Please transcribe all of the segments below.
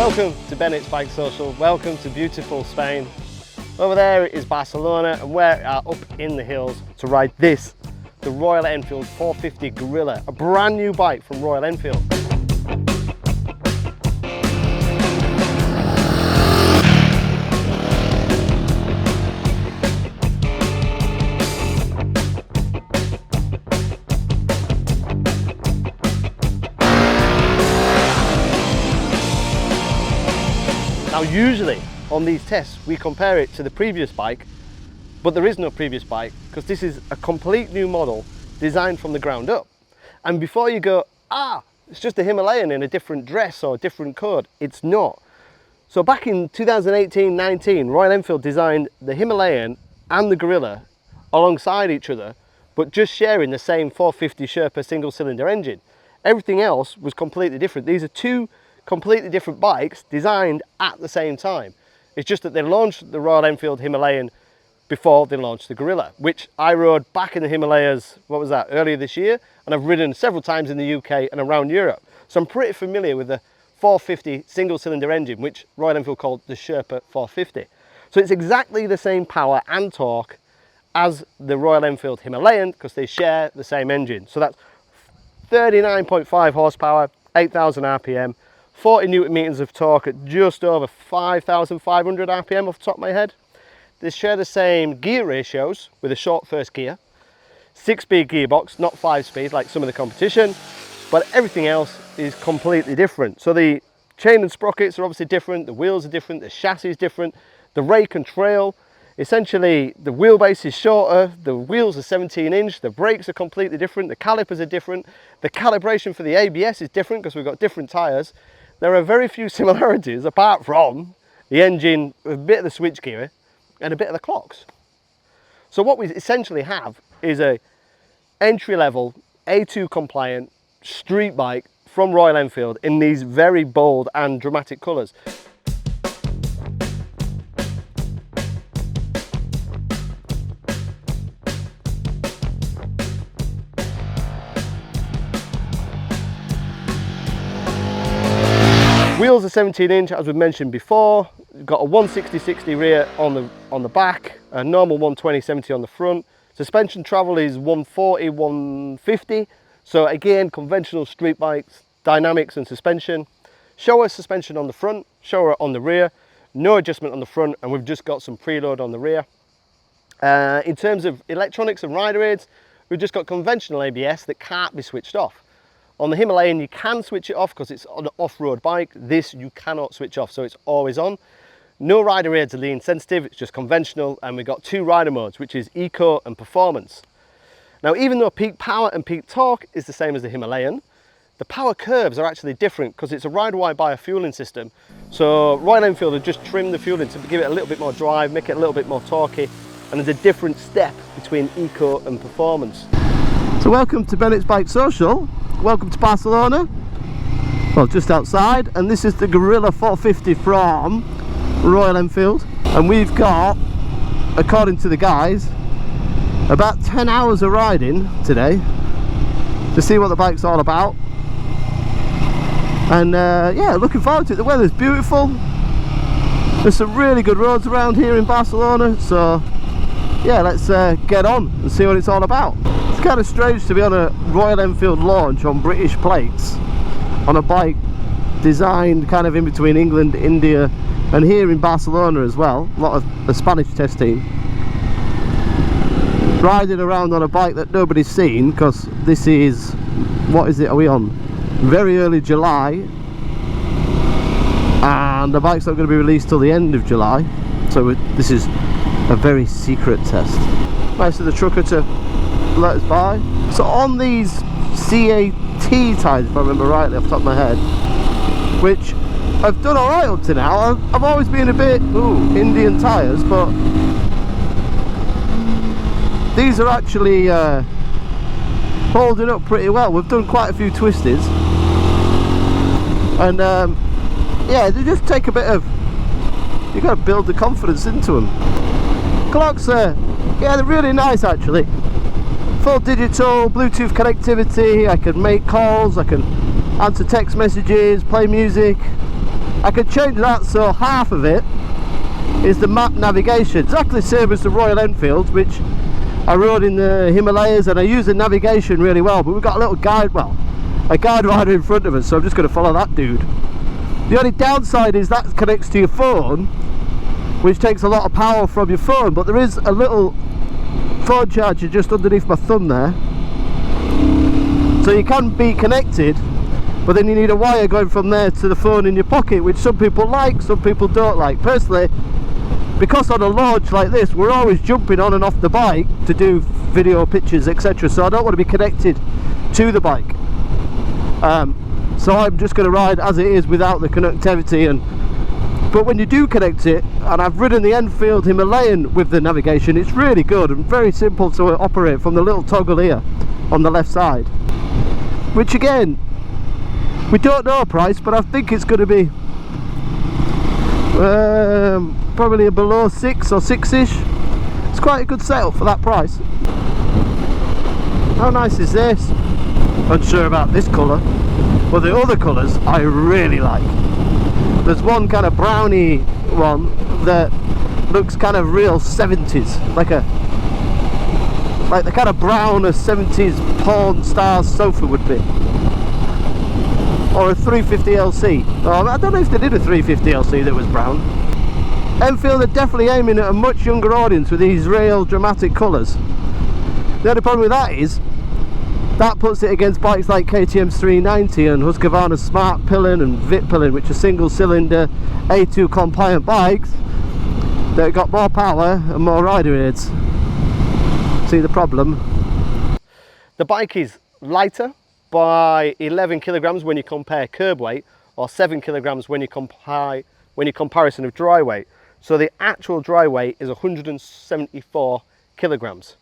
Welcome to Bennetts Bike Social, welcome to beautiful Spain. Over there is Barcelona and we are up in the hills to ride this, the Royal Enfield 450 Guerrilla, a brand new bike from Royal Enfield. Now usually on these tests we compare it to the previous bike, but there is no previous bike because this is a complete new model designed from the ground up. And before you go, it's just a Himalayan in a different dress or a different code, it's not. So back in 2018-19, Royal Enfield designed the Himalayan and the Guerrilla alongside each other, but just sharing the same 450 Sherpa single cylinder engine. Everything else was completely different. These are two completely different bikes designed at the same time. It's just that they launched the Royal Enfield Himalayan before they launched the Guerrilla, which I rode back in the Himalayas, what was that, earlier this year, and I've ridden several times in the UK and around Europe. So I'm pretty familiar with the 450 single cylinder engine, which Royal Enfield called the Sherpa 450. So it's exactly the same power and torque as the Royal Enfield Himalayan because they share the same engine. So that's 39.5 horsepower, 8,000 RPM, 40 newton meters of torque at just over 5,500 RPM off the top of my head. They share the same gear ratios with a short first gear, 6-speed gearbox, not 5-speed like some of the competition, but everything else is completely different. So the chain and sprockets are obviously different, the wheels are different, the chassis is different, the rake and trail, essentially the wheelbase is shorter, the wheels are 17-inch, the brakes are completely different, the calipers are different, the calibration for the ABS is different because we've got different tyres. There are very few similarities apart from the engine, a bit of the switchgear and a bit of the clocks. So what we essentially have is a entry-level A2 compliant street bike from Royal Enfield in these very bold and dramatic colours. Wheels are 17-inch, as we mentioned before. We've got a 160/60 rear on the back, a normal 120/70 on the front. Suspension travel is 140/150. So again, conventional street bikes, dynamics and suspension. Shower suspension on the front, shower on the rear. No adjustment on the front, and we've just got some preload on the rear. In terms of electronics and rider aids, we've just got conventional ABS that can't be switched off. On the Himalayan, you can switch it off because it's an off-road bike. This you cannot switch off, so it's always on. No rider aids are lean sensitive, it's just conventional, and we've got two rider modes, which is Eco and Performance. Now, even though peak power and peak torque is the same as the Himalayan, the power curves are actually different because it's a rider-wide biofueling system. So Royal Enfield have just trimmed the fueling to give it a little bit more drive, make it a little bit more torquey, and there's a different step between Eco and Performance. So welcome to Bennetts Bike Social. Welcome to Barcelona, well, just outside, and this is the Guerrilla 450 from Royal Enfield, and we've got, according to the guys, about 10 hours of riding today to see what the bike's all about. And yeah, looking forward to it. The weather's beautiful, there's some really good roads around here in Barcelona, so yeah, let's get on and see what it's all about. It's kind of strange to be on a Royal Enfield launch on British plates on a bike designed kind of in between England, India and here in Barcelona as well. A lot of the Spanish test team riding around on a bike that nobody's seen because this is, what is it, are we on? Very early July, and the bike's not going to be released till the end of July, so this is a very secret test. Nice of the trucker to let us by. So on these CAT tyres, if I remember rightly off the top of my head, which I've done alright up to now. I've always been a bit Indian tyres, but these are actually holding up pretty well. We've done quite a few twisties, and yeah, they just take a bit of, you got to build the confidence into them. Clocks are, yeah, they're really nice actually. Full digital, Bluetooth connectivity, I can make calls, I can answer text messages, play music. I can change that so half of it is the map navigation, exactly the same as the Royal Enfield, which I rode in the Himalayas, and I use the navigation really well, but we've got a little guide, well, a guide rider in front of us, so I'm just going to follow that dude. The only downside is that connects to your phone, which takes a lot of power from your phone, but there is a little phone charger just underneath my thumb there, so you can be connected, but then you need a wire going from there to the phone in your pocket, which some people like, some people don't like. Personally, because on a launch like this we're always jumping on and off the bike to do video, pictures, etc., so I don't want to be connected to the bike, so I'm just going to ride as it is without the connectivity. But when you do connect it, and I've ridden the Enfield Himalayan with the navigation, it's really good and very simple to operate from the little toggle here on the left side, which again, we don't know a price, but I think it's going to be probably a below 6 or 6ish. It's quite a good setup for that price. How nice is this? Unsure about this colour, but the other colours I really like. There's one kind of browny one that looks kind of real 70s, like the kind of brown a 70s porn star sofa would be, or a 350LC. Oh, I don't know if they did a 350LC that was brown. Enfield are definitely aiming at a much younger audience with these real dramatic colours. The only problem with that is that puts it against bikes like KTM's 390 and Husqvarna's Smart Pillin and Vit Pillin, which are single cylinder A2 compliant bikes that got more power and more rider aids. See the problem? The bike is lighter by 11 kilograms when you compare curb weight, or 7 kilograms when you comparison of dry weight. So the actual dry weight is 174 kilograms.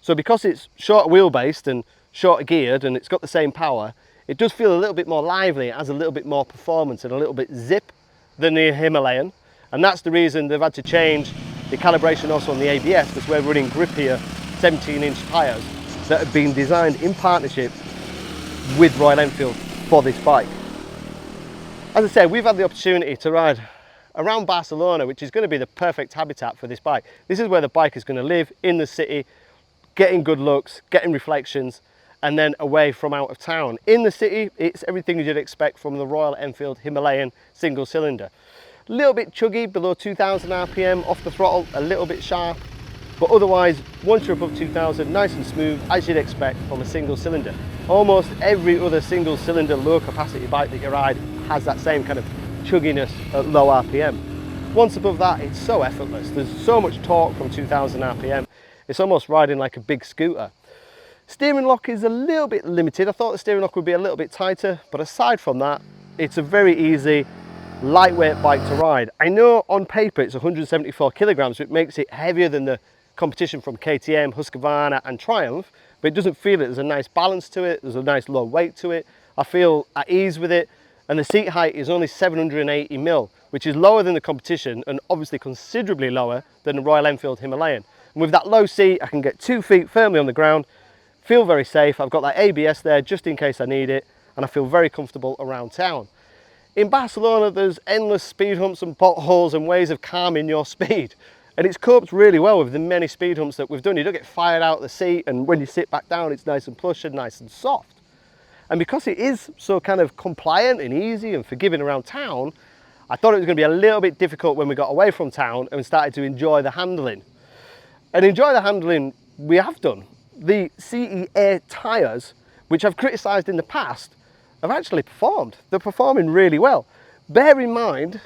So because it's shorter wheelbase and shorter geared and it's got the same power, it does feel a little bit more lively. It has a little bit more performance and a little bit zip than the Himalayan, and that's the reason they've had to change the calibration also on the ABS, because we're running grippier 17-inch tyres that have been designed in partnership with Royal Enfield for this bike. As I said, we've had the opportunity to ride around Barcelona, which is going to be the perfect habitat for this bike. This is where the bike is going to live, in the city, getting good looks, getting reflections, and then away from out of town. In the city, it's everything you'd expect from the Royal Enfield Himalayan single cylinder. A little bit chuggy, below 2000 RPM, off the throttle, a little bit sharp, but otherwise, once you're above 2000, nice and smooth, as you'd expect from a single cylinder. Almost every other single cylinder low capacity bike that you ride has that same kind of chugginess at low RPM. Once above that, it's so effortless. There's so much torque from 2000 RPM. It's almost riding like a big scooter. Steering lock is a little bit limited. I thought the steering lock would be a little bit tighter, but aside from that, it's a very easy, lightweight bike to ride. I know on paper it's 174 kilograms, which makes it heavier than the competition from KTM, Husqvarna and Triumph, but it doesn't feel it. There's a nice balance to it, there's a nice low weight to it. I feel at ease with it, and the seat height is only 780mm, which is lower than the competition and obviously considerably lower than the Royal Enfield Himalayan. And with that low seat, I can get 2 feet firmly on the ground, feel very safe. I've got that ABS there just in case I need it, and I feel very comfortable around town. In Barcelona, there's endless speed humps and potholes and ways of calming your speed, and it's coped really well with the many speed humps that we've done. You don't get fired out of the seat, and when you sit back down, it's nice and plush and nice and soft. And because it is so kind of compliant and easy and forgiving around town, I thought it was going to be a little bit difficult when we got away from town and started to enjoy the handling. And enjoy the handling we have done. The CEA tyres, which I've criticised in the past, have actually performed. They're performing really well. Bear in mind,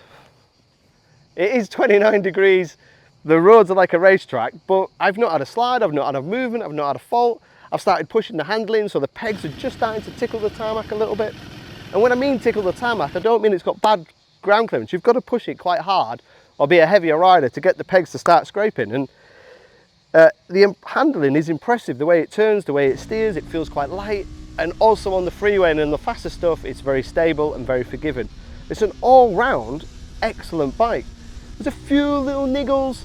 it is 29 degrees, the roads are like a racetrack, but I've not had a slide, I've not had a movement, I've not had a fault. I've started pushing the handling, so the pegs are just starting to tickle the tarmac a little bit. And when I mean tickle the tarmac, I don't mean it's got bad ground clearance. You've got to push it quite hard or be a heavier rider to get the pegs to start scraping. And the handling is impressive. The way it turns, the way it steers, it feels quite light. And also on the freeway and in the faster stuff, it's very stable and very forgiving. It's an all-round excellent bike. There's a few little niggles.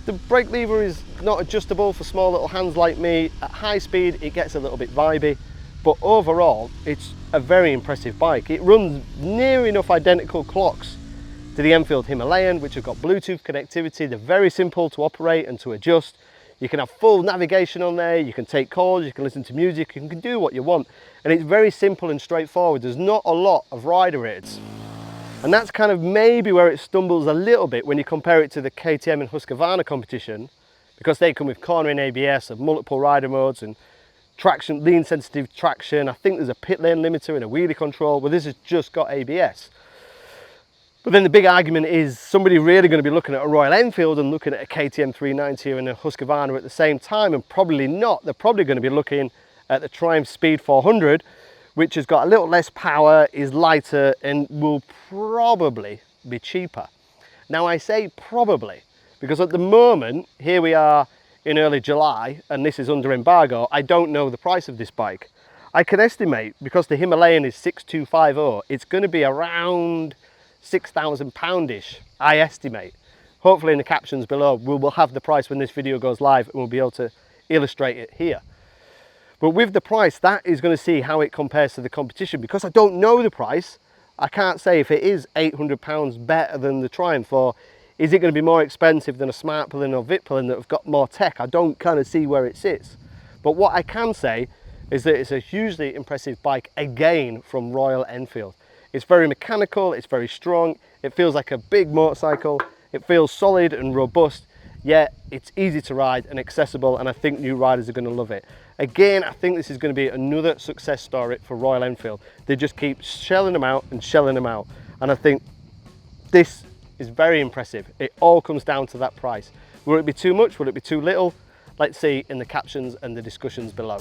The brake lever is not adjustable for small little hands like me. At high speed, it gets a little bit vibey, but overall, it's a very impressive bike. It runs near enough identical clocks to the Enfield Himalayan, which have got Bluetooth connectivity. They're very simple to operate and to adjust. You can have full navigation on there, you can take calls, you can listen to music, you can do what you want. And it's very simple and straightforward. There's not a lot of rider aids. And that's kind of maybe where it stumbles a little bit when you compare it to the KTM and Husqvarna competition, because they come with cornering ABS and multiple rider modes and traction, lean sensitive traction. I think there's a pit lane limiter and a wheelie control, but this has just got ABS. But then the big argument is somebody really going to be looking at a Royal Enfield and looking at a KTM 390 and a Husqvarna at the same time, and probably not. They're probably going to be looking at the Triumph Speed 400, which has got a little less power, is lighter, and will probably be cheaper. Now I say probably, because at the moment, here we are in early July, and this is under embargo, I don't know the price of this bike. I can estimate, because the Himalayan is 6250, it's going to be around £6,000-ish, I estimate. Hopefully in the captions below we'll have the price when this video goes live, and we'll be able to illustrate it here. But with the price, that is going to see how it compares to the competition. Because I don't know the price, I can't say if it is £800 better than the Triumph, or is it going to be more expensive than a Smartpillion or Vitpillion that have got more tech. I don't kind of see where it sits. But what I can say is that it's a hugely impressive bike again from Royal Enfield. It's very mechanical, it's very strong, it feels like a big motorcycle, it feels solid and robust, yet it's easy to ride and accessible, and I think new riders are going to love it. Again, I think this is going to be another success story for Royal Enfield. They just keep shelling them out and shelling them out, and I think this is very impressive. It all comes down to that price. Will it be too much? Will it be too little? Let's see in the captions and the discussions below.